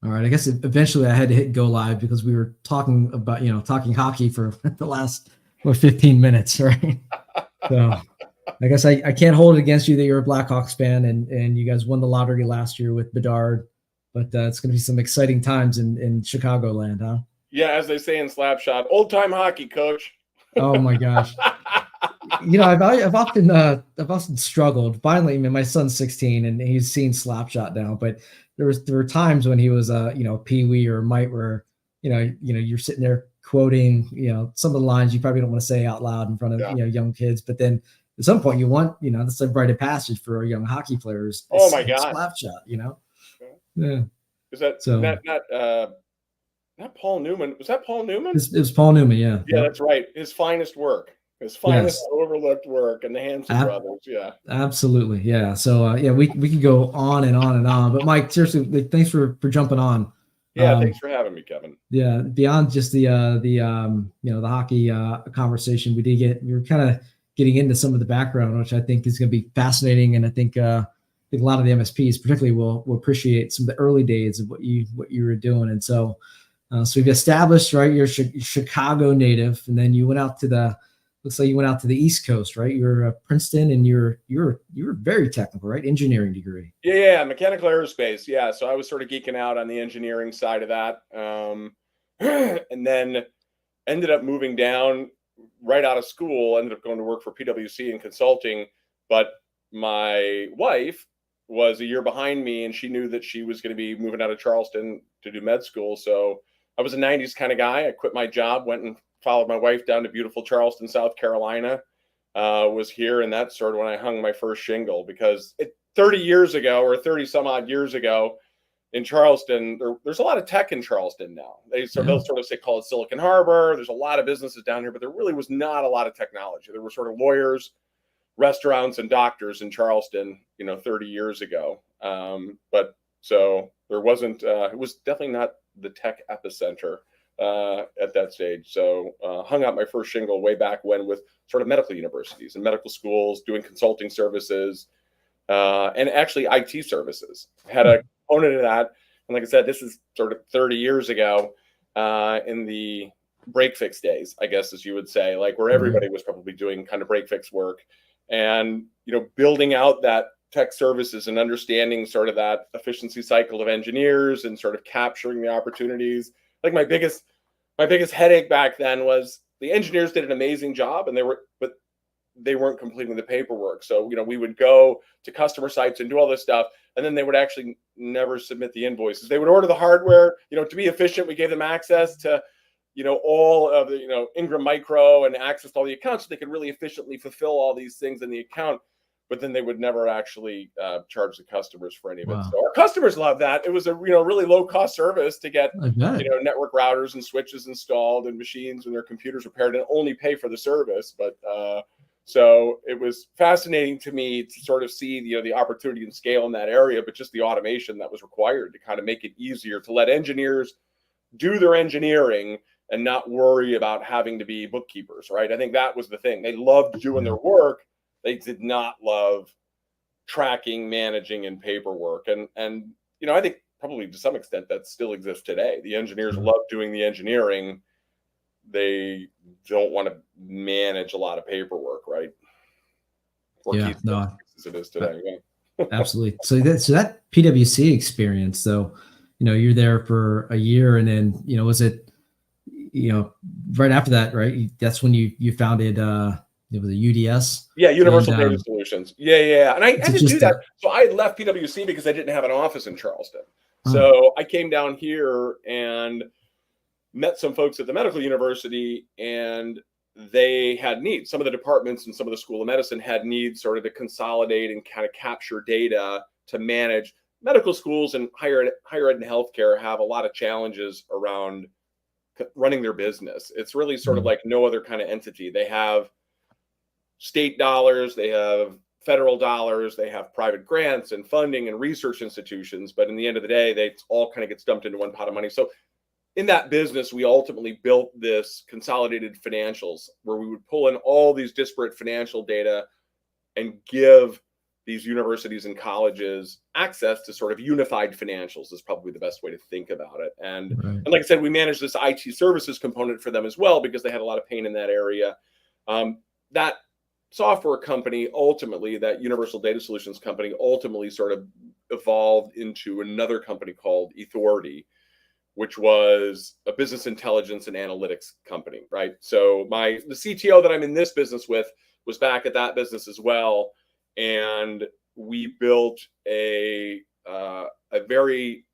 All right. I guess eventually I had to hit go live because we were talking about, talking hockey for the last 15 minutes, right? So I guess I can't hold it against you that you're a Blackhawks fan and you guys won the lottery last year with Bedard, but it's going to be some exciting times in Chicagoland, huh? Yeah, as they say in Slapshot, old time hockey, coach. Oh my gosh. I've often struggled. Finally, I mean, my son's 16 and he's seen Slapshot now, but there were times when he was Pee Wee or Mite where you're sitting there quoting some of the lines you probably don't want to say out loud in front of young kids, but then at some point you want that's a rite of passage for young hockey players. Oh my God, Slapshot, yeah. Is that so not Paul Newman? Was that Paul Newman? It was Paul Newman, yeah. Yeah, that's right. His finest work. His finest overlooked work, and the Hanson brothers. Yeah, absolutely. Yeah. So we could go on and on and on. But Mike, seriously, thanks for jumping on. Yeah, thanks for having me, Kevin. Yeah, beyond just the hockey conversation, we were kind of getting into some of the background, which I think is going to be fascinating, and I think a lot of the MSPs, particularly, will appreciate some of the early days of what you were doing. And so we've established, right, you're a Chicago native, and then you went out to looks like you went out to the East Coast, right? You're Princeton, and you're very technical, right? Engineering degree. Yeah, mechanical aerospace. Yeah, so I was sort of geeking out on the engineering side of that, and then ended up moving down right out of school. Ended up going to work for PwC in consulting, but my wife was a year behind me, and she knew that she was going to be moving out of Charleston to do med school. So I was a 90s kind of guy. I quit my job, went and followed my wife down to beautiful Charleston, South Carolina, was here. And that's sort of when I hung my first shingle, because 30 years ago or 30 some odd years ago in Charleston, there's a lot of tech in Charleston now. They'll sort of say, call it Silicon Harbor. There's a lot of businesses down here, but there really was not a lot of technology. There were sort of lawyers, restaurants, and doctors in Charleston, 30 years ago. But so there wasn't, it was definitely not the tech epicenter at that stage. So hung out my first shingle way back when with sort of medical universities and medical schools, doing consulting services, and actually IT services. Had a component of that. And like I said, this is sort of 30 years ago in the break fix days, I guess, as you would say, like where everybody was probably doing kind of break fix work, and building out that tech services and understanding sort of that efficiency cycle of engineers and sort of capturing the opportunities. Like my biggest headache back then was the engineers did an amazing job, but they weren't completing the paperwork. So, we would go to customer sites and do all this stuff, and then they would actually never submit the invoices. They would order the hardware, to be efficient. We gave them access to, all of the, Ingram Micro and access to all the accounts, so they could really efficiently fulfill all these things in the account. But then they would never actually charge the customers for any of it. So our customers loved that. It was a really low cost service to get network routers and switches installed and machines and their computers repaired, and only pay for the service. But so it was fascinating to me to sort of see the opportunity and scale in that area, but just the automation that was required to kind of make it easier to let engineers do their engineering and not worry about having to be bookkeepers. Right? I think that was the thing. They loved doing their work. They did not love tracking, managing, and paperwork. And I think probably to some extent that still exists today. The engineers love doing the engineering. They don't want to manage a lot of paperwork, right? As it is today. Yeah. Absolutely. So that PwC experience, though, you're there for a year, and then, was it, right after that, right? That's when you founded it was a UDS. Yeah, Universal Data Solutions. Yeah. And I had to do that. So I left PwC because I didn't have an office in Charleston. So I came down here and met some folks at the medical university, and they had needs. Some of the departments and some of the School of Medicine had needs sort of to consolidate and kind of capture data to manage. Medical schools and higher ed and healthcare have a lot of challenges around running their business. It's really sort of like no other kind of entity. They have state dollars, they have federal dollars, they have private grants and funding and research institutions, but in the end of the day, they all kind of get dumped into one pot of money. So in that business, we ultimately built this consolidated financials where we would pull in all these disparate financial data and give these universities and colleges access to sort of unified financials is probably the best way to think about it. And like I said, we managed this IT services component for them as well, because they had a lot of pain in that area. That software company ultimately, that Universal Data Solutions company, ultimately sort of evolved into another company called Authority, which was a business intelligence and analytics company, right? So the CTO that I'm in this business with was back at that business as well. And we built a very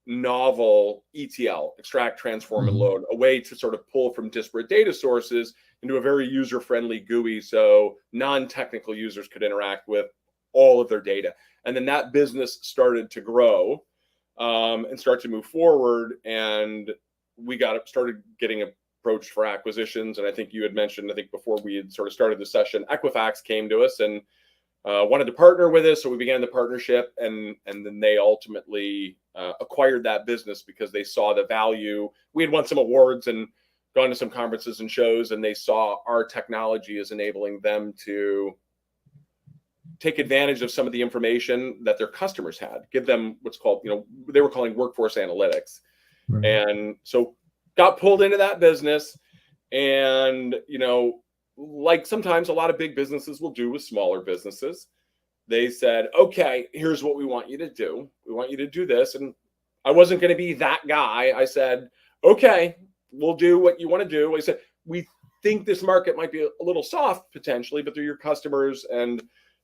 novel ETL, extract, transform, and load, a way to sort of pull from disparate data sources into a very user-friendly GUI, so non-technical users could interact with all of their data. And then that business started to grow and start to move forward, and we started getting approached for acquisitions. And I think you had mentioned, I think before we had sort of started the session, Equifax came to us and wanted to partner with us. So we began the partnership, and then they ultimately acquired that business because they saw the value. We had won some awards and gone to some conferences and shows, and they saw our technology as enabling them to take advantage of some of the information that their customers had, give them what's called, they were calling workforce analytics. And so got pulled into that business. And, like sometimes a lot of big businesses will do with smaller businesses, they said, okay, here's what we want you to do. We want you to do this. And I wasn't going to be that guy. I said, okay, we'll do what you want to do. I said, we think this market might be a little soft potentially, but they're your customers, and,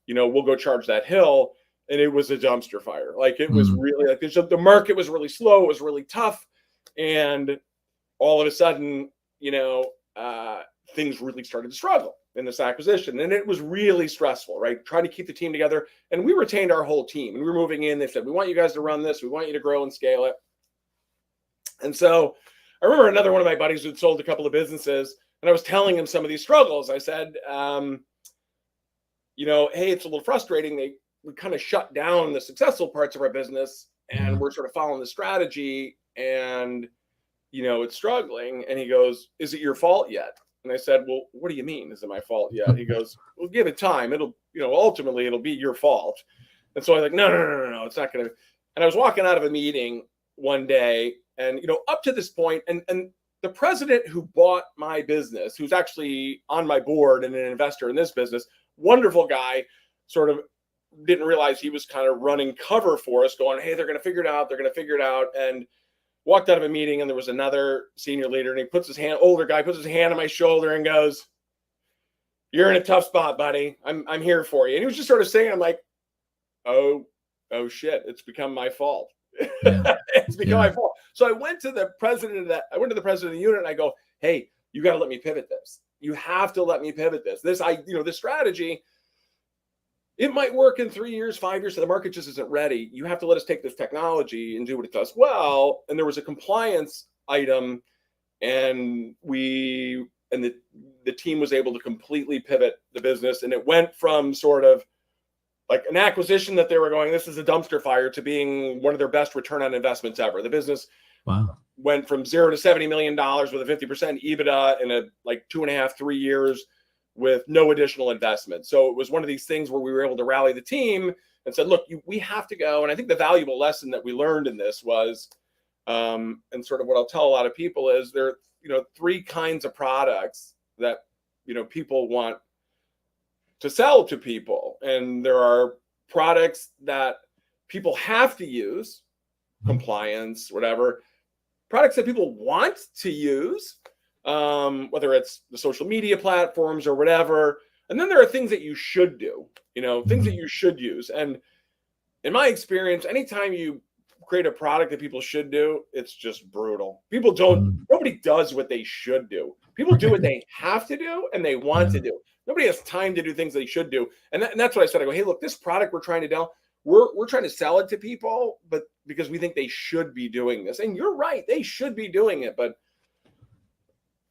we'll go charge that hill. And it was a dumpster fire. Like, it was really like the market was really slow. It was really tough. And all of a sudden, things really started to struggle in this acquisition. And it was really stressful, right? Trying to keep the team together. And we retained our whole team, and we were moving in. They said, we want you guys to run this. We want you to grow and scale it. And so I remember another one of my buddies who had sold a couple of businesses, and I was telling him some of these struggles. I said, hey, it's a little frustrating. We kind of shut down the successful parts of our business, and we're sort of following the strategy, and, it's struggling. And he goes, is it your fault yet? And I said, well, what do you mean? Is it my fault yet? He goes, well, give it time. It'll, ultimately it'll be your fault. And so I was like, no, it's not going to. And I was walking out of a meeting one day, and, up to this point, and the president who bought my business, who's actually on my board and an investor in this business, wonderful guy, sort of didn't realize he was kind of running cover for us, going, hey, they're going to figure it out. They're going to figure it out. And walked out of a meeting, and there was another senior leader, and he older guy puts his hand on my shoulder and goes, you're in a tough spot, buddy. I'm here for you. And he was just sort of saying, I'm like, oh shit, it's become my fault. It's become my fault. So I went to the president of the unit, and I go, hey, you got to let me pivot this. You have to let me pivot this. This strategy, it might work in 3 years, 5 years. So the market just isn't ready. You have to let us take this technology and do what it does well. And there was a compliance item, and the team was able to completely pivot the business. And it went from sort of like an acquisition that they were going, this is a dumpster fire, to being one of their best return on investments ever. The business went from 0 to $70 million with a 50% EBITDA in 2.5, 3 years with no additional investment. So it was one of these things where we were able to rally the team and said, look, we have to go. And I think the valuable lesson that we learned in this was, and sort of what I'll tell a lot of people is, there are, 3 kinds of products that, people want to sell to people. And there are products that people have to use, compliance, whatever, products that people want to use, whether it's the social media platforms or whatever. And then there are things that you should do, things that you should use. And in my experience, anytime you create a product that people should do, it's just brutal. Nobody does what they should do. People do what they have to do and they want to do. Nobody has time to do things they should do. And that's what I said. I go, hey, look, this product we're trying to sell, we're trying to sell it to people, but because we think they should be doing this. And you're right, they should be doing it, but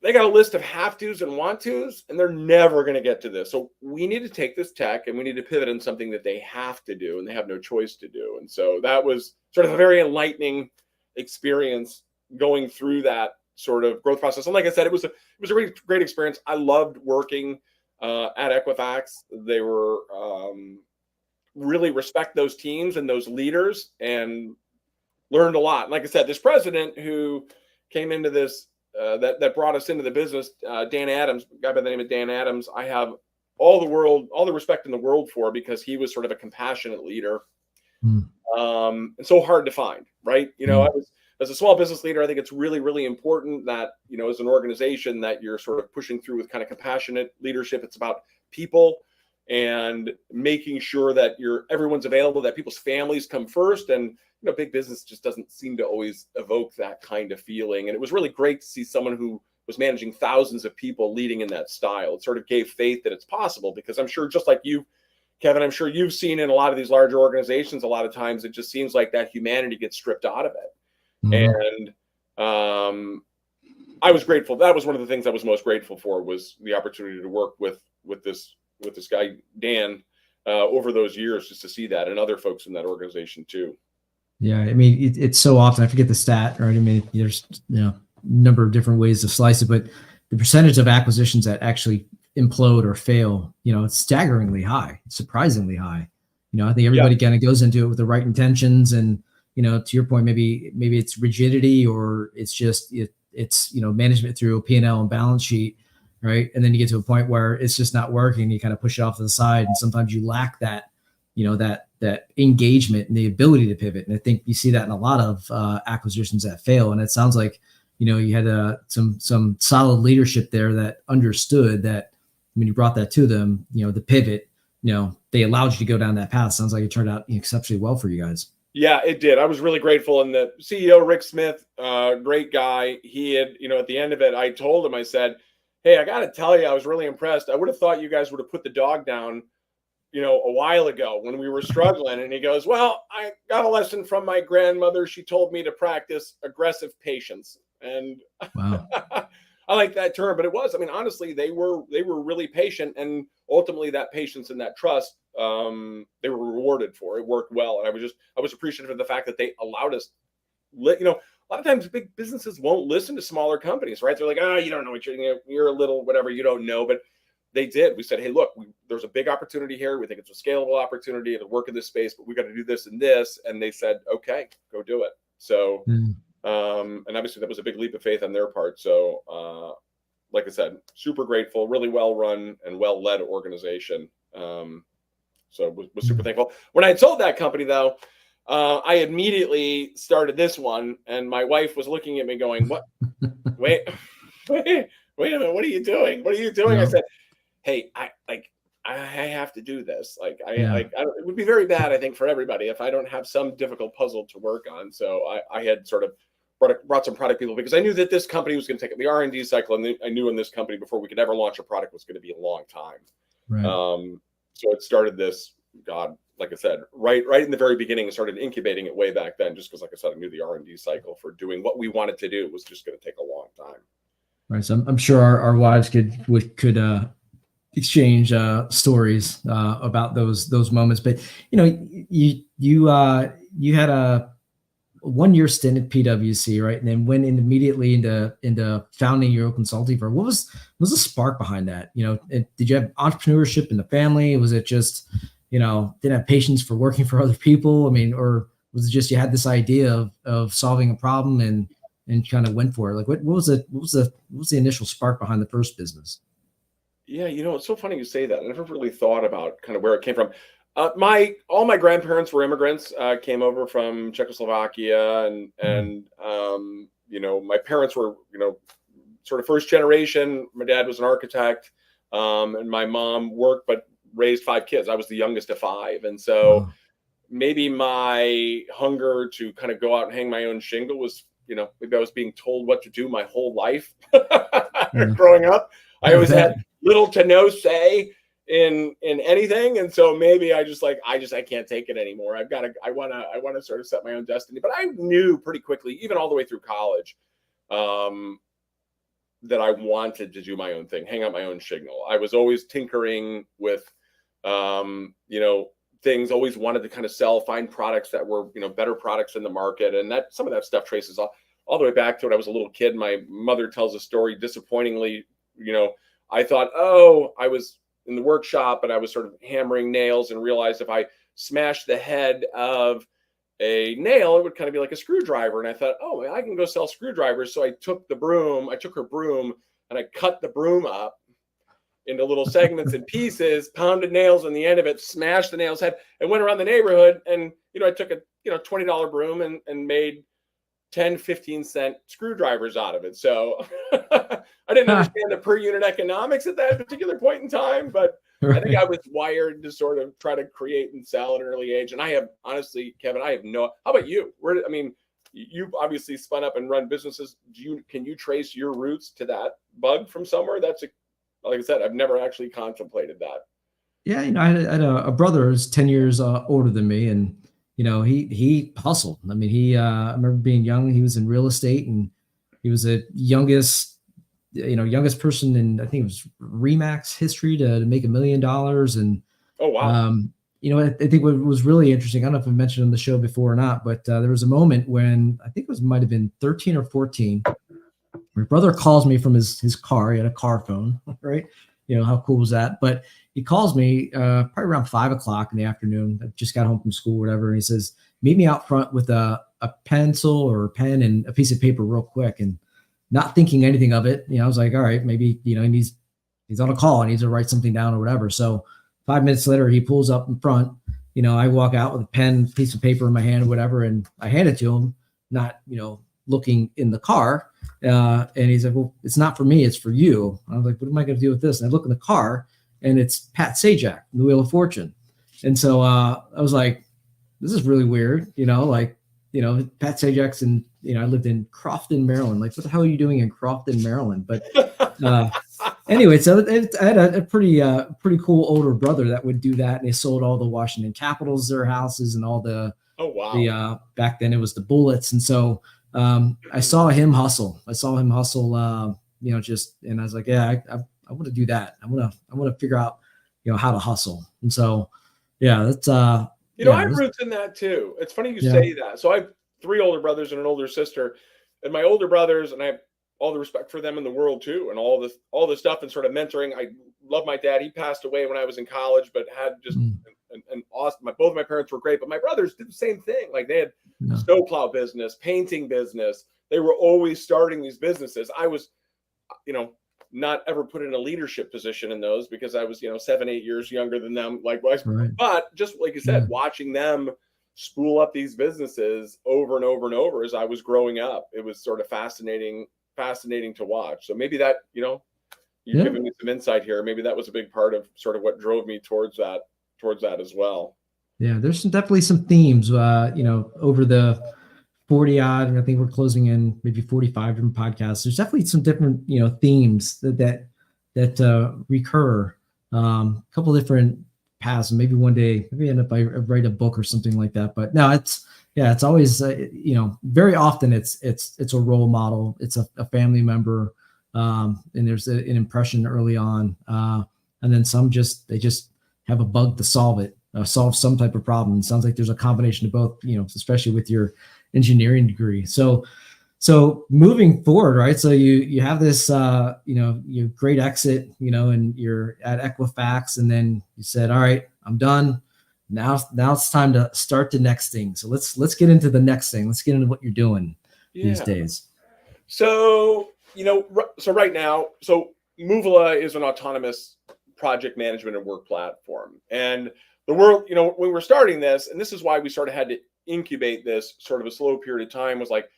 they got a list of have tos and want tos, and they're never going to get to this. So we need to take this tech and we need to pivot in something that they have to do and they have no choice to do. And so that was sort of a very enlightening experience going through that sort of growth process. And like I said, it was a really great experience. I loved working at Equifax. They were really respect those teams and those leaders, and learned a lot. Like I said, this president who came into this, that brought us into the business, Dan Adams, a guy by the name of Dan Adams, I have all the respect in the world for, because he was sort of a compassionate leader. Mm. And so hard to find, right? As a small business leader, I think it's really, really important that, as an organization, that you're sort of pushing through with kind of compassionate leadership. It's about people and making sure that everyone's available, that people's families come first. And, big business just doesn't seem to always evoke that kind of feeling. And it was really great to see someone who was managing thousands of people leading in that style. It sort of gave faith that it's possible, because I'm sure, just like you, Kevin, I'm sure you've seen in a lot of these larger organizations, a lot of times it just seems like that humanity gets stripped out of it. Mm-hmm. And I was grateful. That was one of the things I was most grateful for, was the opportunity to work with this guy, Dan, over those years, just to see that, and other folks in that organization too. Yeah. I mean, it's so often, I forget the stat, right? I mean, there's, a number of different ways to slice it, but the percentage of acquisitions that actually implode or fail, it's staggeringly high, surprisingly high. I think everybody kind of goes into it with the right intentions, and, to your point, maybe it's rigidity, or it's just, it's management through a P&L and balance sheet, right? And then you get to a point where it's just not working. You kind of push it off to the side, and sometimes you lack that, that engagement and the ability to pivot. And I think you see that in a lot of acquisitions that fail. And it sounds like, you had some solid leadership there that understood that when you brought that to them, the pivot, they allowed you to go down that path. Sounds like it turned out exceptionally well for you guys. Yeah, it did. I was really grateful. And the CEO, Rick Smith, great guy. He had, at the end of it, I told him, I said, hey, I got to tell you, I was really impressed. I would have thought you guys would have put the dog down, a while ago when we were struggling. And he goes, well, I got a lesson from my grandmother. She told me to practice aggressive patience. And wow. I like that term, but it was, honestly, they were really patient, and ultimately that patience and that trust, they were rewarded for. It worked well. And I was appreciative of the fact that they allowed us, a lot of times big businesses won't listen to smaller companies, right? They're like, you don't know what you're a little, whatever, you don't know. But they did. We said, hey, look, there's a big opportunity here. We think it's a scalable opportunity to work in this space, but we got to do this and this. And they said, okay, go do it. So, and obviously that was a big leap of faith on their part. So, like I said, super grateful, really well run and well led organization. So was super thankful. When I had sold that company, though, I immediately started this one, and my wife was looking at me going, what? Wait a minute. What are you doing? What are you doing? Yeah. I said, hey, I have to do this. It would be very bad, I think, for everybody if I don't have some difficult puzzle to work on. So I had sort of brought some product people, because I knew that this company was going to take the R&D cycle. And I knew in this company, before we could ever launch a product, was going to be a long time. Right. So it started this, like I said, right in the very beginning, and started incubating it way back then, just because, like I said, I knew the R&D cycle for doing what we wanted to do was just going to take a long time. Right. So I'm sure our wives could exchange stories about those moments. But you had a 1-year stint at PwC, right? And then went immediately into founding your own consulting firm. What was the spark behind that? Did you have entrepreneurship in the family? Was it just didn't have patience for working for other people? Or was it just you had this idea of solving a problem and kind of went for it? Like what was the initial spark behind the first business? Yeah, it's so funny you say that. I never really thought about kind of where it came from. All my grandparents were immigrants, came over from Czechoslovakia, and my parents were, sort of first generation. My dad was an architect, and my mom worked but raised 5 kids. I was the youngest of 5, and so maybe my hunger to kind of go out and hang my own shingle was, maybe I was being told what to do my whole life. Growing up, I always had little to no say in anything, and so maybe I can't take it anymore. I want to sort of set my own destiny. But I knew pretty quickly, even all the way through college, that I wanted to do my own thing, hang out my own shingle. I was always tinkering with things, always wanted to kind of find products that were better products in the market, and that some of that stuff traces all the way back to when I was a little kid. My mother tells a story, disappointingly, I thought, I was in the workshop, but I was sort of hammering nails, and realized if I smash the head of a nail, it would kind of be like a screwdriver. And I thought, oh, I can go sell screwdrivers. So I took her broom, and I cut the broom up into little segments and pieces, pounded nails on the end of it, smashed the nail's head, and went around the neighborhood. And, I took a, $20 broom and made 10, 15 cent screwdrivers out of it. So I didn't understand the per unit economics at that particular point in time, but I think I was wired to sort of try to create and sell at an early age. And I have, honestly, Kevin, how about you? You've obviously spun up and run businesses. Can you trace your roots to that bug from somewhere? Like I said, I've never actually contemplated that. Yeah. I had a brother who's 10 years older than me, and, he hustled. I mean, I remember being young, he was in real estate, and he was the youngest person in, I think it was Remax history to make $1 million. And, oh, wow. I think what was really interesting, I don't know if I mentioned on the show before or not, but there was a moment when I think might have been 13 or 14. My brother calls me from his car. He had a car phone, right? How cool was that? But he calls me probably around 5:00 in the afternoon. I just got home from school, whatever. And he says, meet me out front with a pencil or a pen and a piece of paper real quick. And not thinking anything of it, I was like, all right, maybe, he's on a call and needs to write something down or whatever. So 5 minutes later, he pulls up in front. I walk out with a pen, piece of paper in my hand or whatever, and I hand it to him, not, looking in the car. And he's like, well, it's not for me, it's for you. I was like, what am I going to do with this? And I look in the car, and it's Pat Sajak, The Wheel of Fortune. And so I was like, this is really weird, Pat Sajak's in, I lived in Crofton, Maryland. Like, what the hell are you doing in Crofton, Maryland? But anyway, so I had a pretty cool older brother that would do that. And they sold all the Washington Capitals their houses and all the, oh, wow. Back then it was the Bullets. And so I saw him hustle. And I was like, yeah, I want to do that. I want to figure out, how to hustle. And so, yeah, that's, I have roots in that too. It's funny you say that. So I have 3 older brothers and an older sister, and my older brothers, and I have all the respect for them in the world too, and all this stuff and sort of mentoring. I love my dad. He passed away when I was in college, but had just an awesome. Both of my parents were great, but my brothers did the same thing. Like, they had snowplow business, painting business. They were always starting these businesses. I was, not ever put in a leadership position in those because I was, 7, 8 years younger than them, likewise. Right. But just like you said, watching them spool up these businesses over and over and over as I was growing up, it was sort of fascinating to watch. So maybe that, you've given me some insight here. Maybe that was a big part of sort of what drove me towards that as well. Yeah, there's definitely some themes, over the 40 odd, and I think we're closing in maybe 45 different podcasts. There's definitely some different, themes that recur. A couple of different paths, and maybe one day, end up I write a book or something like that. But no, it's always, very often it's a role model. It's a family member, and there's an impression early on, and then some they just have a bug to solve it, solve some type of problem. It sounds like there's a combination of both, especially with your engineering degree. So moving forward, right? So you have this, your great exit, and you're at Equifax, and then you said, all right, I'm done. Now it's time to start the next thing. So let's get into the next thing. Let's get into what you're doing these days. So, so right now, Moovila is an autonomous project management and work platform. And the world, when we're starting this, and this is why we sort of had to incubate this sort of a slow period of time, was like,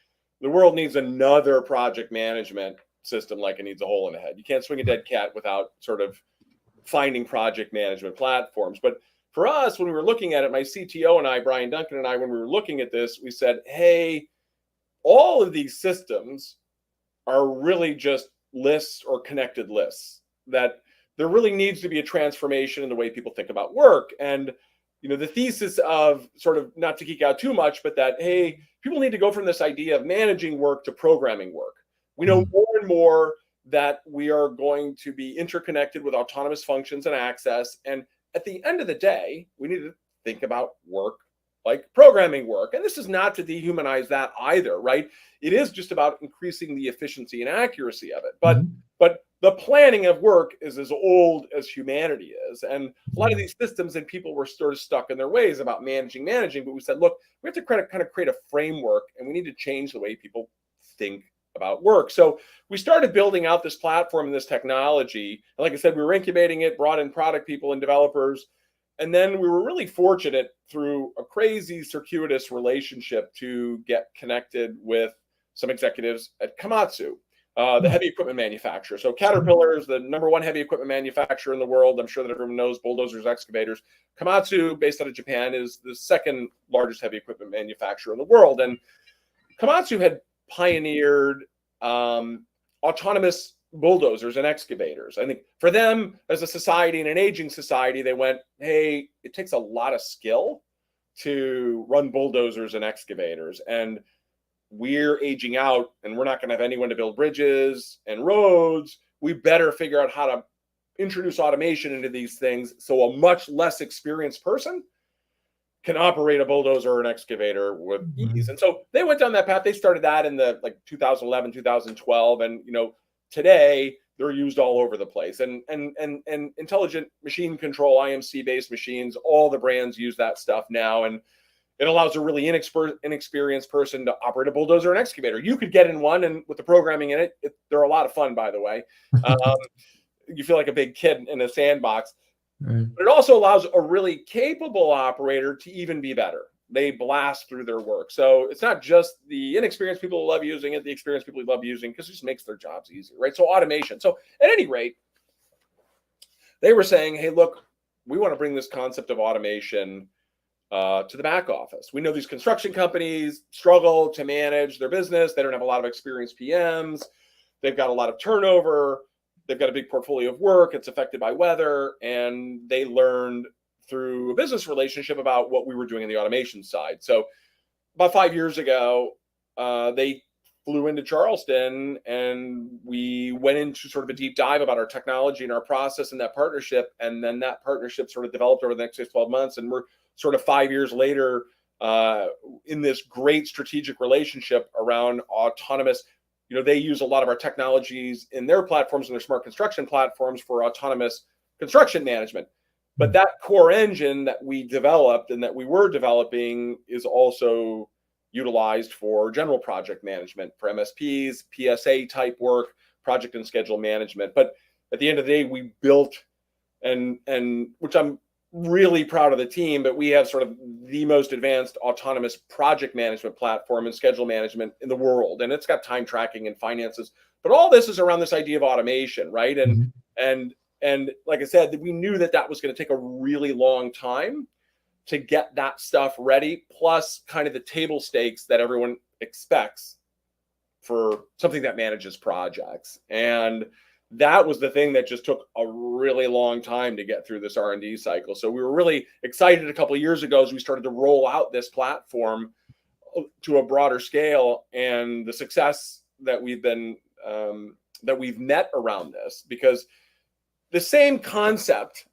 the world needs another project management system like it needs a hole in the head. You can't swing a dead cat without sort of finding project management platforms. But for us, when we were looking at it, my CTO and I, Brian Duncan and I, when we were looking at this, we said, hey, all of these systems are really just lists or connected lists, that there really needs to be a transformation in the way people think about work. And the thesis of, sort of, not to geek out too much, but that, hey, people need to go from this idea of managing work to programming work. We know more and more that we are going to be interconnected with autonomous functions and access. And at the end of the day, we need to think about work like programming work. And this is not to dehumanize that either, right? It is just about increasing the efficiency and accuracy of it. But the planning of work is as old as humanity is. And a lot of these systems and people were sort of stuck in their ways about managing, but we said, look, we have to kind of create a framework, and we need to change the way people think about work. So we started building out this platform and this technology. And like I said, we were incubating it, brought in product people and developers. And then we were really fortunate through a crazy circuitous relationship to get connected with some executives at Komatsu, the heavy equipment manufacturer. So Caterpillar is the #1 heavy equipment manufacturer in the world. I'm sure that everyone knows bulldozers, excavators. Komatsu, based out of Japan, is the second largest heavy equipment manufacturer in the world. And Komatsu had pioneered autonomous bulldozers and excavators. I think for them as a society and an aging society, they went, hey, it takes a lot of skill to run bulldozers and excavators. And we're aging out, and we're not going to have anyone to build bridges and roads. We better figure out how to introduce automation into these things so a much less experienced person can operate a bulldozer or an excavator with ease. And so they went down that path. They started that in the 2011, 2012. And, today they're used all over the place. And intelligent machine control, IMC based machines, all the brands use that stuff now. And it allows a really inexperienced person to operate a bulldozer and excavator. You could get in one, and with the programming in it, they're a lot of fun, by the way. You feel like a big kid in a sandbox. Right. But it also allows a really capable operator to even be better. They blast through their work. So it's not just the inexperienced people who love using it, the experienced people who love using it, because it just makes their jobs easier, right? So automation. So at any rate, they were saying, hey, look, we want to bring this concept of automation to the back office. We know these construction companies struggle to manage their business. They don't have a lot of experienced PMs. They've got a lot of turnover. They've got a big portfolio of work. It's affected by weather. And they learned through a business relationship about what we were doing in the automation side. So about 5 years ago, they flew into Charleston, and we went into sort of a deep dive about our technology and our process and that partnership. And then that partnership sort of developed over the next 6-12 months. And we're sort of 5 years later in this great strategic relationship around autonomous. They use a lot of our technologies in their platforms and their smart construction platforms for autonomous construction management. But that core engine that we developed and that we were developing is also utilized for general project management, for MSPs, PSA type work, project and schedule management. But at the end of the day, we built, and which I'm really proud of the team, but we have sort of the most advanced autonomous project management platform and schedule management in the world. And it's got time tracking and finances, but all this is around this idea of automation, right? And like I said, we knew that was going to take a really long time to get that stuff ready, plus kind of the table stakes that everyone expects for something that manages projects. And that was the thing that just took a really long time to get through this R&D cycle. So we were really excited a couple of years ago as we started to roll out this platform to a broader scale, and the success that we've met around this, because the same concept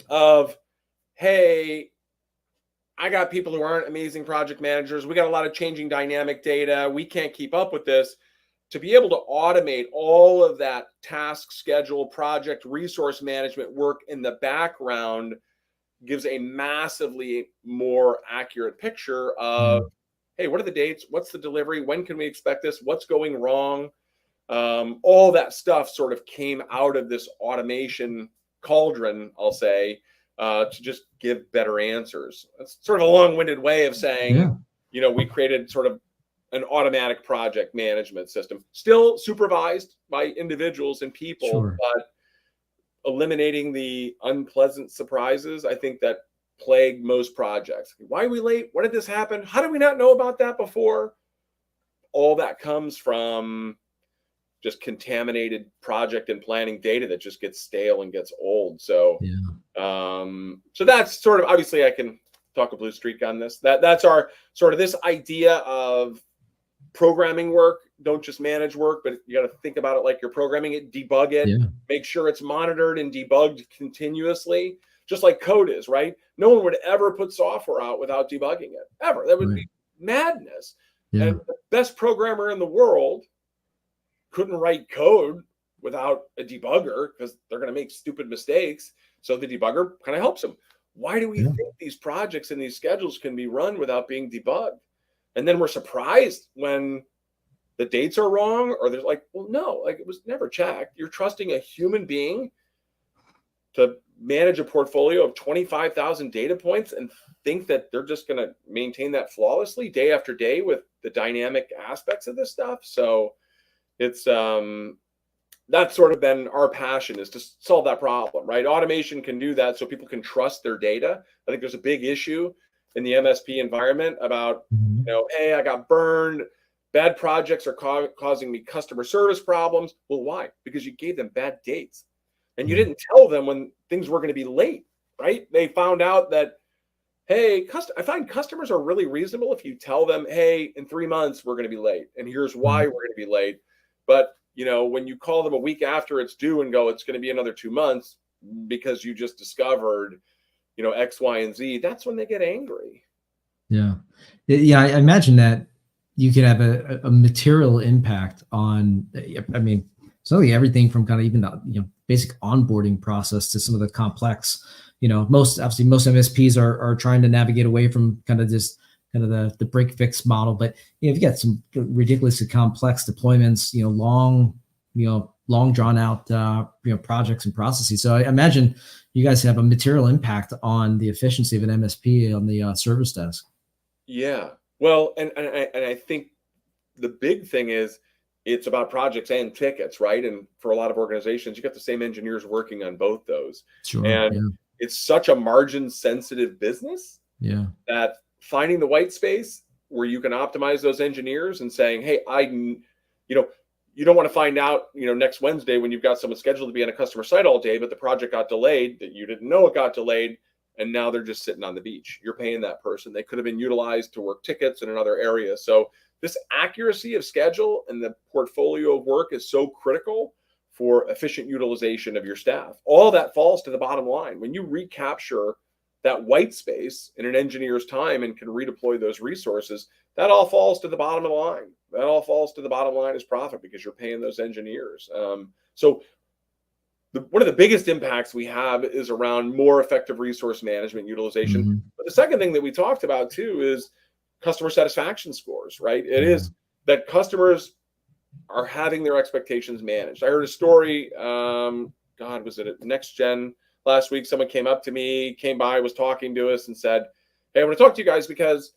of, hey, I got people who aren't amazing project managers. We got a lot of changing dynamic data. We can't keep up with this. To be able to automate all of that task, schedule, project, resource management work in the background gives a massively more accurate picture of, hey, what are the dates? What's the delivery? When can we expect this? What's going wrong? All that stuff sort of came out of this automation cauldron, I'll say, to just give better answers. That's sort of a long-winded way of saying, we created sort of an automatic project management system, still supervised by individuals and people, but eliminating the unpleasant surprises, I think, that plague most projects. Why are we late? What did this happen? How did we not know about that before? All that comes from just contaminated project and planning data that just gets stale and gets old. So, so that's sort of, obviously I can talk a blue streak on this. That's our sort of this idea of programming work. Don't just manage work, but you got to think about it like you're programming it, debug it, make sure it's monitored and debugged continuously, just like code is, right? No one would ever put software out without debugging it, ever. That would be madness. And the best programmer in the world couldn't write code without a debugger because they're going to make stupid mistakes. So the debugger kind of helps them. Why do we think these projects and these schedules can be run without being debugged? And then we're surprised when the dates are wrong, or there's like, well, no, like it was never checked. You're trusting a human being to manage a portfolio of 25,000 data points and think that they're just going to maintain that flawlessly day after day with the dynamic aspects of this stuff. So it's that's sort of been our passion, is to solve that problem, right? Automation can do that so people can trust their data. I think there's a big issue in the MSP environment about, hey, I got burned. Bad projects are causing me customer service problems. Well, why? Because you gave them bad dates. And you didn't tell them when things were going to be late, right? They found out that, hey, I find customers are really reasonable if you tell them, hey, in 3 months, we're going to be late. And here's why we're going to be late. But, when you call them a week after it's due and go, it's going to be another 2 months because you just discovered, X, Y, and Z, that's when they get angry. Yeah. Yeah. I imagine that you can have a material impact on, certainly everything from kind of even the basic onboarding process to some of the complex, most MSPs are trying to navigate away from kind of the break fix model. But if you got some ridiculously complex deployments, long drawn out projects and processes. So I imagine you guys have a material impact on the efficiency of an MSP on the service desk. Yeah. Well, and I think the big thing is it's about projects and tickets, right? And for a lot of organizations, you got the same engineers working on both those. Sure. And it's such a margin sensitive business that finding the white space where you can optimize those engineers and saying, hey, you don't want to find out, next Wednesday when you've got someone scheduled to be on a customer site all day, but the project got delayed, that you didn't know it got delayed. And now they're just sitting on the beach. You're paying that person. They could have been utilized to work tickets in another area. So this accuracy of schedule and the portfolio of work is so critical for efficient utilization of your staff. All that falls to the bottom line. When you recapture that white space in an engineer's time and can redeploy those resources, that all falls to the bottom of the line. That all falls to the bottom line as profit because you're paying those engineers. One of the biggest impacts we have is around more effective resource management utilization. But the second thing that we talked about too is customer satisfaction scores, right? It is that customers are having their expectations managed. I heard a story, was it at Next Gen last week? Someone came up to me, came by, was talking to us and said, hey, I want to talk to you guys because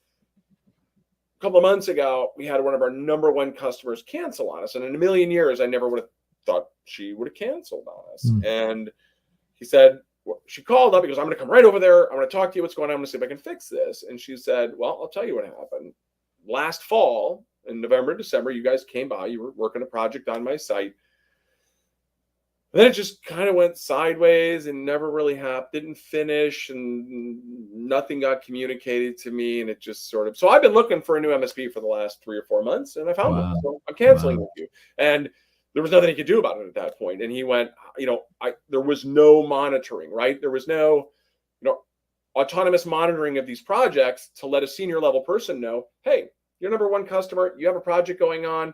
a couple of months ago, we had one of our number one customers cancel on us. And in a million years, I never would have thought she would have canceled on us. And he said, she called up, he goes, I'm going to come right over there. I'm going to talk to you. What's going on? I'm going to see if I can fix this. And she said, well, I'll tell you what happened. Last fall in November, December, you guys came by, you were working a project on my site. And then it just kind of went sideways and never really happened, didn't finish, and nothing got communicated to me. And it just so I've been looking for a new MSP for the last 3 or 4 months and I found one. So I'm canceling with you. And there was nothing he could do about it at that point. And he went, there was no monitoring, right? There was no, autonomous monitoring of these projects to let a senior level person know, hey, your number one customer, you have a project going on,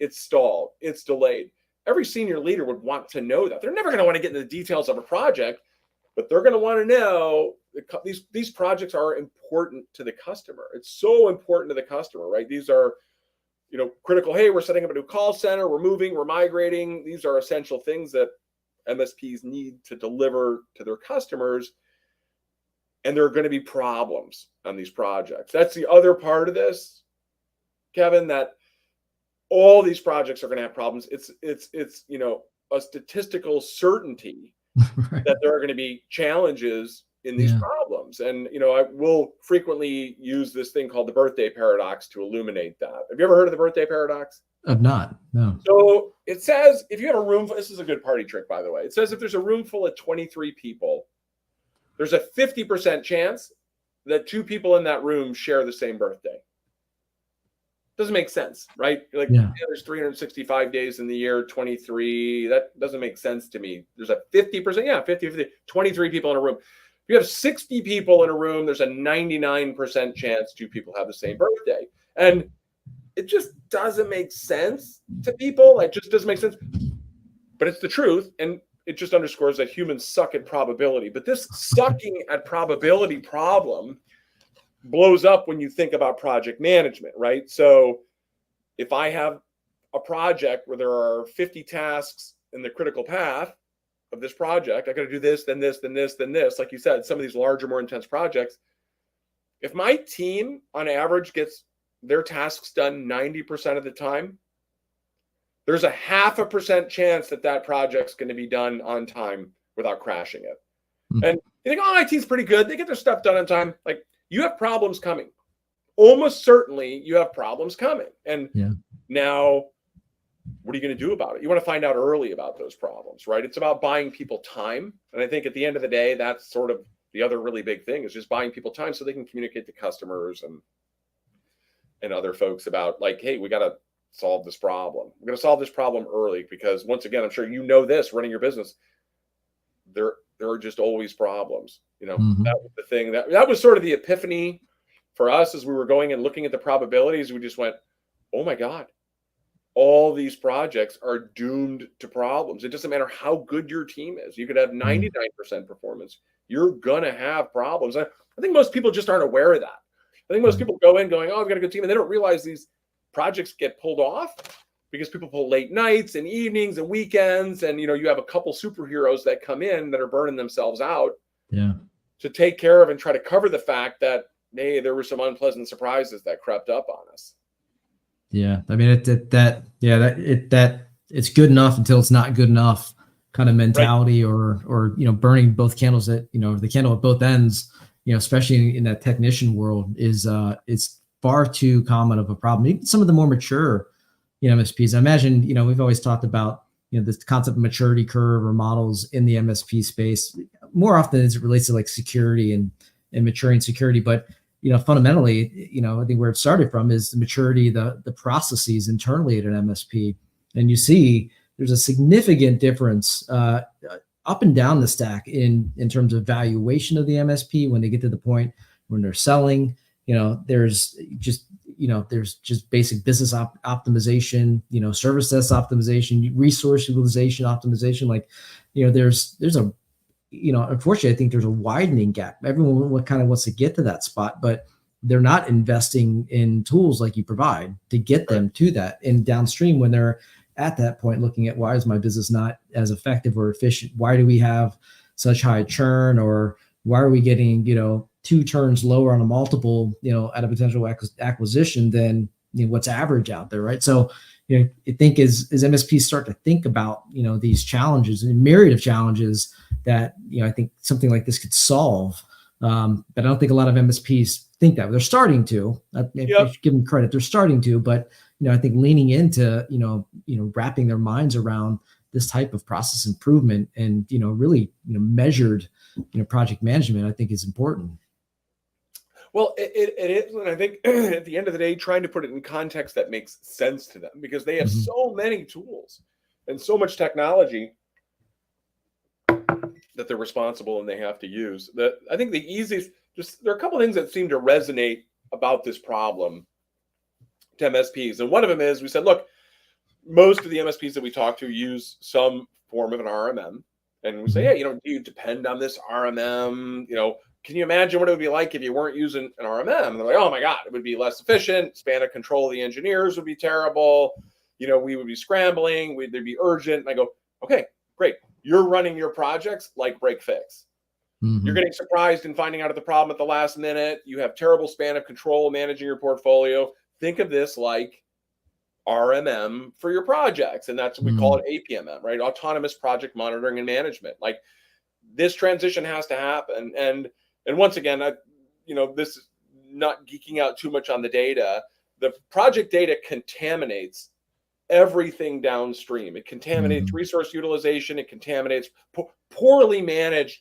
it's stalled, it's delayed. Every senior leader would want to know that. They're never going to want to get into the details of a project, but they're going to want to know these projects are important to the customer. It's so important to the customer, right? These are, critical. Hey, we're setting up a new call center. We're moving, we're migrating. These are essential things that MSPs need to deliver to their customers. And there are going to be problems on these projects. That's the other part of this, Kevin, that all these projects are going to have problems. It's a statistical certainty that there are going to be challenges in these problems. And, I will frequently use this thing called the birthday paradox to illuminate that. Have you ever heard of the birthday paradox? I've not, no. So it says, if you have a room, this is a good party trick, by the way. It says if there's a room full of 23 people, there's a 50% chance that 2 people in that room share the same birthday. Doesn't make sense, right? There's 365 days in the year, 23. That doesn't make sense to me. There's a 50%, 50, 23 people in a room. If you have 60 people in a room, there's a 99% chance 2 people have the same birthday. And it just doesn't make sense to people. It just doesn't make sense. But it's the truth. And it just underscores that humans suck at probability. But this sucking at probability problem blows up when you think about project management, right? So if I have a project where there are 50 tasks in the critical path of this project, I got to do this, then this, then this, then this. Like you said, some of these larger, more intense projects. If my team on average gets their tasks done 90% of the time, there's a 0.5% chance that that project's going to be done on time without crashing it. And you think, oh, my team's pretty good. They get their stuff done on time. Like, you have problems coming. Almost certainly you have problems coming. And now, what are you going to do about it? You want to find out early about those problems, right? It's about buying people time. And I think at the end of the day, that's sort of the other really big thing, is just buying people time so they can communicate to customers and other folks about, like, hey, we got to solve this problem. We're going to solve this problem early, because once again, I'm sure you know this, running your business, there are just always problems. That was the thing that was sort of the epiphany for us as we were going and looking at the probabilities. We just went, oh my God, all these projects are doomed to problems. It doesn't matter how good your team is. You could have 99% performance. You're going to have problems. I think most people just aren't aware of that. I think most people go in going, oh, I've got a good team, and they don't realize these projects get pulled off because people pull late nights and evenings and weekends. And, you have a couple superheroes that come in that are burning themselves out to take care of and try to cover the fact that, hey, there were some unpleasant surprises that crept up on us. Yeah. I mean, it's good enough until it's not good enough kind of mentality, right? or burning both candles at, the candle at both ends, especially in that technician world, is it's far too common of a problem. Even some of the more mature, MSPs, I imagine, we've always talked about, this concept of maturity curve or models in the MSP space more often as it relates to like security and maturing security. But, fundamentally, I think where it started from is the maturity, the processes internally at an MSP. And you see there's a significant difference up and down the stack in terms of valuation of the MSP when they get to the point when they're selling. There's just basic business optimization, service desk optimization, resource utilization optimization. Like, there's a, unfortunately, I think there's a widening gap. Everyone kind of wants to get to that spot, but they're not investing in tools like you provide to get them to that. And downstream, when they're at that point, looking at, why is my business not as effective or efficient? Why do we have such high churn? Or why are we getting, 2 turns lower on a multiple, at a potential acquisition than what's average out there, right? So, I think as MSPs start to think about, these challenges and myriad of challenges that, I think something like this could solve. But I don't think a lot of MSPs think that. They're starting to. I should give them credit. They're starting to, but I think leaning into, wrapping their minds around this type of process improvement and, really, measured, project management, I think is important. Well, it is. And I think at the end of the day, trying to put it in context that makes sense to them, because they have so many tools and so much technology that they're responsible and they have to use. I think the easiest, there are a couple of things that seem to resonate about this problem to MSPs. And one of them is, we said, look, most of the MSPs that we talk to use some form of an RMM. And we say, hey, do you depend on this RMM? Can you imagine what it would be like if you weren't using an RMM? And they're like, oh my God, it would be less efficient. Span of control of the engineers would be terrible. We would be scrambling. There'd be urgent. And I go, okay, great. You're running your projects like break fix. You're getting surprised and finding out of the problem at the last minute. You have terrible span of control managing your portfolio. Think of this like RMM for your projects. And that's what we call it, APMM, right? Autonomous Project Monitoring and Management. Like, this transition has to happen. And once again, this is not geeking out too much on the data. The project data contaminates everything downstream. It contaminates resource utilization. It contaminates a poorly managed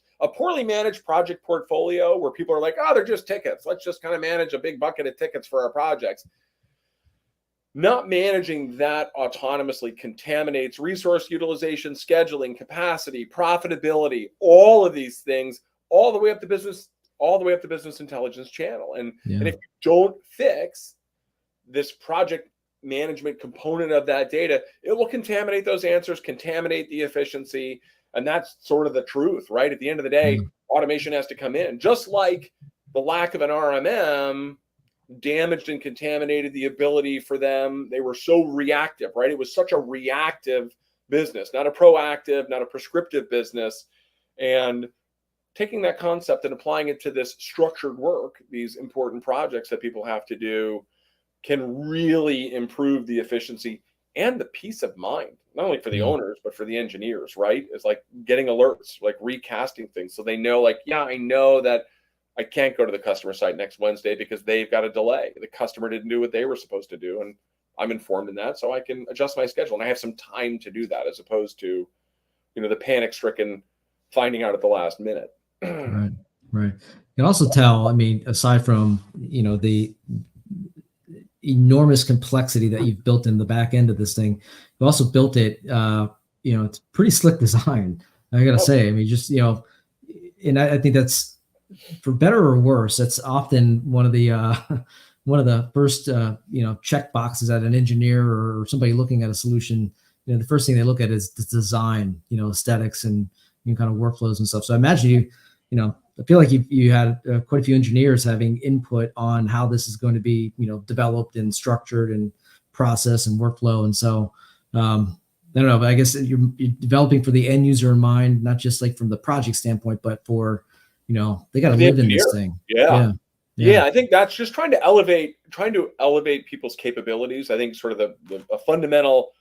project portfolio where people are like, oh, they're just tickets. Let's just kind of manage a big bucket of tickets for our projects. Not managing that autonomously contaminates resource utilization, scheduling, capacity, profitability, all of these things, all the way up the business intelligence channel. And if you don't fix this project management component of that data, it will contaminate those answers, contaminate the efficiency. And that's sort of the truth, right? At the end of the day, automation has to come in. Just like the lack of an RMM damaged and contaminated the ability for them. They were so reactive, right? It was such a reactive business, not a proactive, not a prescriptive business. And taking that concept and applying it to this structured work, these important projects that people have to do, can really improve the efficiency and the peace of mind, not only for the owners, but for the engineers, right? It's like getting alerts, like recasting things. So they know, like, yeah, I know that I can't go to the customer site next Wednesday because they've got a delay. The customer didn't do what they were supposed to do. And I'm informed in that, so I can adjust my schedule. And I have some time to do that, as opposed to, you know, the panic-stricken finding out at the last minute. Right. You can also tell, I mean, aside from, you know, the enormous complexity that you've built in the back end of this thing, you also built it, you know, it's pretty slick design. I gotta say, I mean, just, you know, and I think that's, for better or worse, that's often one of the first, you know, check boxes that an engineer or somebody looking at a solution, you know, the first thing they look at is the design, you know, aesthetics and, you know, kind of workflows and stuff. So I imagine you know, I feel like you had quite a few engineers having input on how this is going to be, you know, developed and structured and process and workflow. And so, I don't know, but I guess you're developing for the end user in mind, not just like from the project standpoint, but for, you know, they got to live in this thing. Yeah. I think that's just trying to elevate people's capabilities. I think sort of a fundamental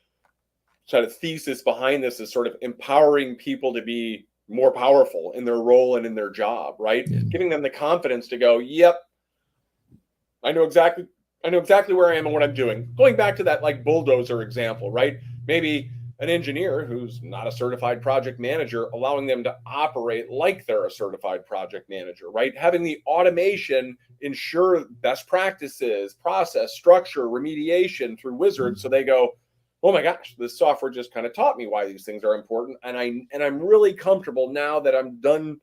sort of thesis behind this is sort of empowering people to be more powerful in their role and in their job, right? Giving them the confidence to go, yep, I know exactly where I am and what I'm doing. Going back to that like bulldozer example, right? Maybe an engineer who's not a certified project manager, allowing them to operate like they're a certified project manager, right? Having the automation ensure best practices, process, structure, remediation through Wizard. So they go, oh my gosh, this software just kind of taught me why these things are important. And I'm really comfortable now that I'm done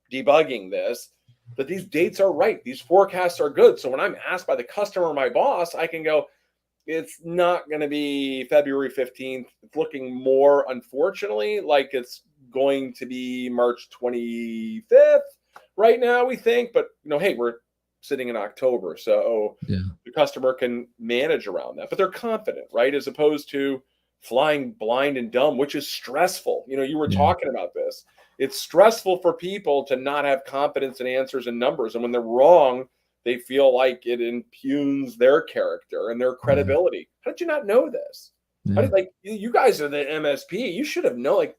debugging this, that these dates are right. These forecasts are good. So when I'm asked by the customer or my boss, I can go, it's not going to be February 15th. It's looking more, unfortunately, like it's going to be March 25th right now, we think. But, you know, hey, we're sitting in October. So the customer can manage around that. But they're confident, right? As opposed to flying blind and dumb, which is stressful. You know, you were talking about this. It's stressful for people to not have confidence in answers and numbers. And when they're wrong, they feel like it impugns their character and their credibility. How did you not know this? How did, like, you guys are the MSP. You should have known. Like,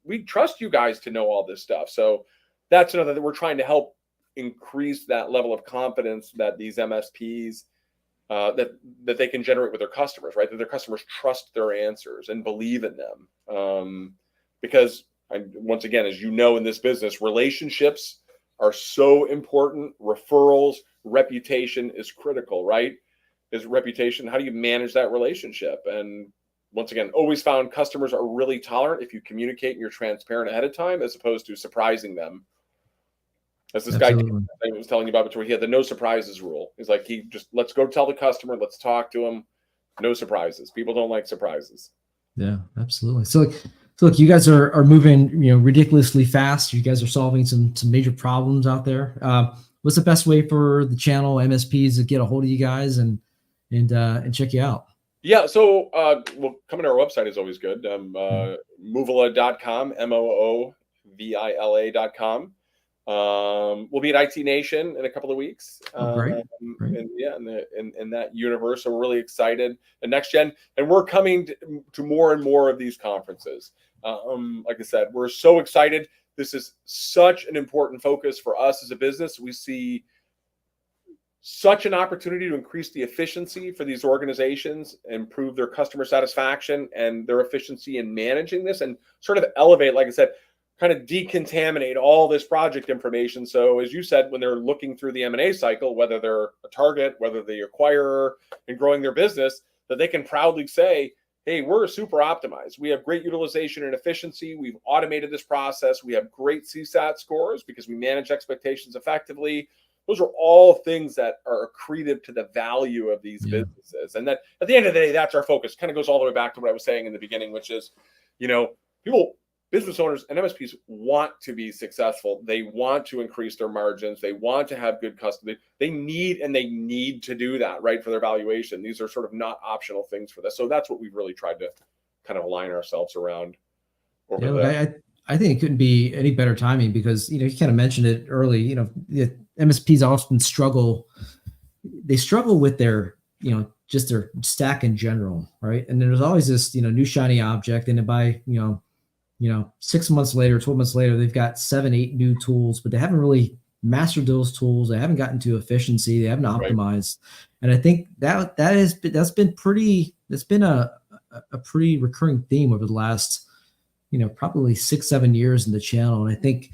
we trust you guys to know all this stuff. So that's another that we're trying to help increase that level of confidence that these MSPs that they can generate with their customers, right? That their customers trust their answers and believe in them. Because once again, as you know, in this business, relationships are so important. Referrals, reputation is critical, right? Is reputation. How do you manage that relationship? And once again, always found customers are really tolerant if you communicate and you're transparent ahead of time, as opposed to surprising them. As this guy was telling you about before, he had the no surprises rule. He's like, let's go tell the customer, let's talk to him. No surprises. People don't like surprises. Yeah, absolutely. So look, you guys are moving, you know, ridiculously fast. You guys are solving some major problems out there. What's the best way for the channel MSPs to get a hold of you guys and check you out? Yeah, so coming to our website is always good. Moovila.com, Moovila.com. We'll be at IT Nation in a couple of weeks. Great. And in that universe, so we're really excited. And next gen, and we're coming to more and more of these conferences. Like I said, we're so excited. This is such an important focus for us as a business. We see such an opportunity to increase the efficiency for these organizations, improve their customer satisfaction and their efficiency in managing this, and sort of elevate, like I said, kind of decontaminate all this project information. So as you said, when they're looking through the M&A cycle, whether they're a target, whether they acquire and growing their business, that they can proudly say, hey, we're super optimized. We have great utilization and efficiency. We've automated this process. We have great CSAT scores because we manage expectations effectively. those are all things that are accretive to the value of these businesses. And then at the end of the day, that's our focus. Kind of goes all the way back to what I was saying in the beginning, which is, business owners and MSPs want to be successful. They want to increase their margins. They want to have good customers. They need to do that, right, for their valuation. These are sort of not optional things for this. So that's what we've really tried to kind of align ourselves around. I think it couldn't be any better timing because, you kind of mentioned it early, the MSPs often struggle. They struggle with their, just their stack in general, right? And there's always this, new shiny object. And then by, 6 months later, 12 months later, they've got 7, 8 new tools, but they haven't really mastered those tools. They haven't gotten to efficiency. They haven't optimized. Right. And I think that's been a pretty recurring theme over the last, probably 6, 7 years in the channel. And I think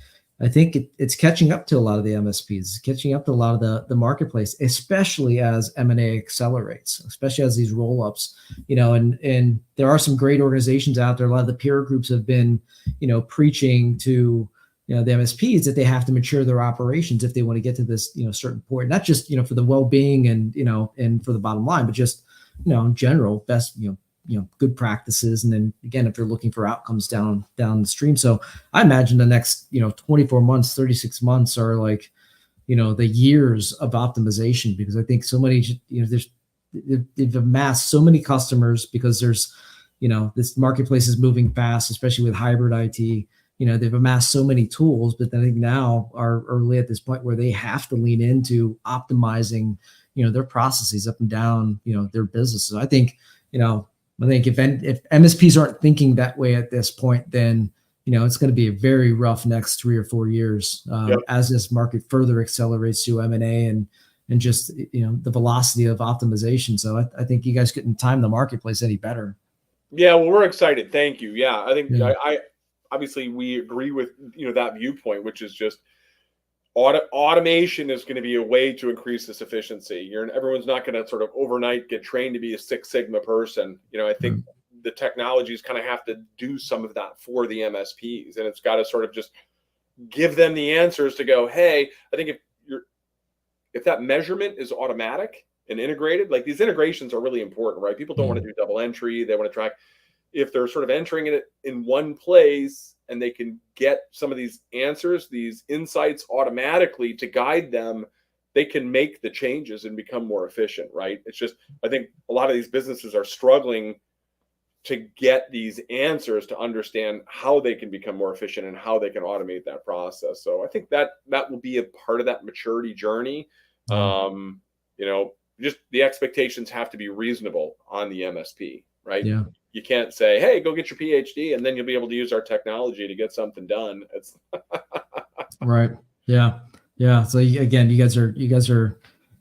it's catching up to a lot of the MSPs, it's catching up to a lot of the marketplace, especially as M&A accelerates, especially as these roll-ups, and there are some great organizations out there. A lot of the peer groups have been, preaching to, the MSPs that they have to mature their operations if they want to get to this, certain point, not just, for the well-being and, and for the bottom line, but just, in general, best, good practices. And then again, if you're looking for outcomes down the stream. So I imagine the next, 24 months, 36 months are like, the years of optimization, because I think so many, they've amassed so many customers because there's, this marketplace is moving fast, especially with hybrid IT. They've amassed so many tools, but then I think now are really at this point where they have to lean into optimizing, their processes up and down, their businesses. I think if MSPs aren't thinking that way at this point, then, it's going to be a very rough next 3 or 4 years as this market further accelerates to M&A and just, the velocity of optimization. So I think you guys couldn't time the marketplace any better. Yeah, well, we're excited. Thank you. Yeah, I think I obviously we agree with, that viewpoint, which is just automation is going to be a way to increase this efficiency. Everyone's not going to sort of overnight get trained to be a Six Sigma person. I think the technologies kind of have to do some of that for the MSPs, and it's got to sort of just give them the answers to go, hey, I think if that measurement is automatic and integrated, like these integrations are really important, right? People don't want to do double entry. They want to track. If they're sort of entering it in one place and they can get some of these answers, these insights automatically to guide them, they can make the changes and become more efficient, right? It's just, I think a lot of these businesses are struggling to get these answers to understand how they can become more efficient and how they can automate that process. So I think that will be a part of that maturity journey. Just the expectations have to be reasonable on the MSP, right? Yeah. You can't say, hey, go get your PhD and then you'll be able to use our technology to get something done. It's right. Yeah. Yeah. So again, you guys are,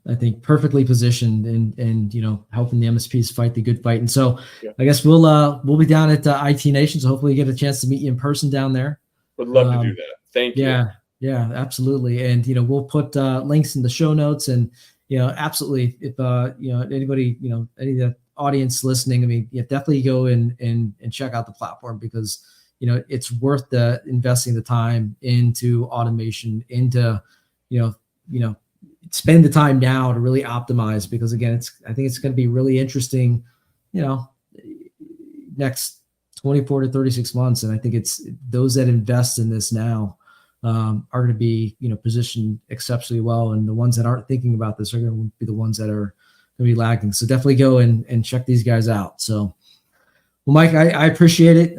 I think, perfectly positioned and helping the MSPs fight the good fight. And so I guess we'll be down at IT Nation. So hopefully you get a chance to meet you in person down there. Would love to do that. Thank you. Yeah, absolutely. And, we'll put links in the show notes and, absolutely. If, anybody, any of the audience listening, I mean, definitely go and check out the platform because, it's worth the investing the time into automation, into, spend the time now to really optimize, because again, I think it's going to be really interesting, next 24 to 36 months. And I think it's those that invest in this now are going to be, positioned exceptionally well. And the ones that aren't thinking about this are going to be the ones that are going to be lagging. So definitely go and check these guys out. So, well, Mike, I appreciate it.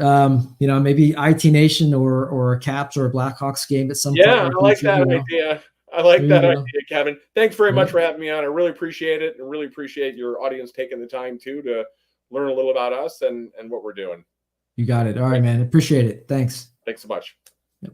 Maybe IT Nation or a Caps or a Blackhawks game at some point. Yeah, I like that idea. I like that idea, Kevin. Thanks very much for having me on. I really appreciate it, and really appreciate your audience taking the time too to learn a little about us and what we're doing. You got it. All right, man. Appreciate it. Thanks. Thanks so much.